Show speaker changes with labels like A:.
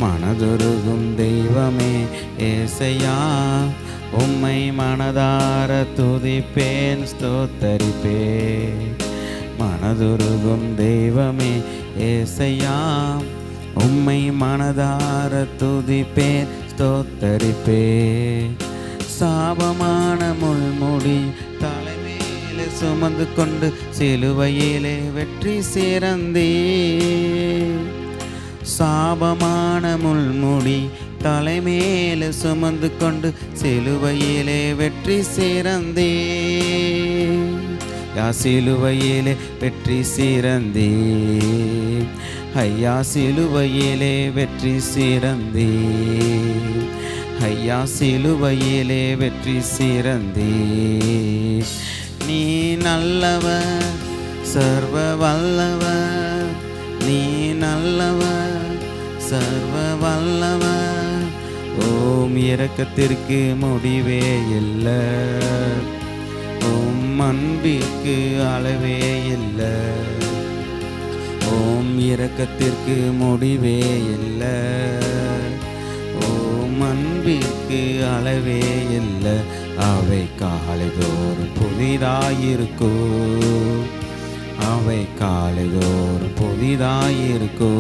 A: மனதுருகும் தெய்வமே ஏசையா, உம்மை மனதார துதிப்பேன் ஸ்தோத்தரிப்பேன். மனதுருகும் தெய்வமே ஏசையா, உம்மை மனதார துதிப்பேன் ஸ்தோத்தரிப்பேன். சாபமான முள்முடி தலைமையிலே சுமந்து கொண்டு சிலுவையிலே வெற்றி சிறந்தே. சாபமான முள்முடி தலைமேலே சுமந்து கொண்டு சிலுவையிலே வெற்றி சிறந்தே. யா சிலுவையிலே வெற்றி சிறந்தே, ஐயா சிலுவையிலே வெற்றி சிறந்தே, ஐயா சிலுவையிலே வெற்றி சிறந்தே. நீ நல்லவர் சர்வ வல்லவர், நீ நல்லவர் சர்வ வல்லவர். ஓம் இரக்கத்திற்கு முடிவே இல்லை, ஓம் அன்பிற்கு அளவே இல்லை. ஓம் இரக்கத்திற்கு முடிவே இல்லை, ஓம் அன்பிற்கு அளவே இல்லை. அவை காலைதோறும் புதிதாயிருக்கோ, அவை காலைதோறும் புதிதாயிருக்கோ.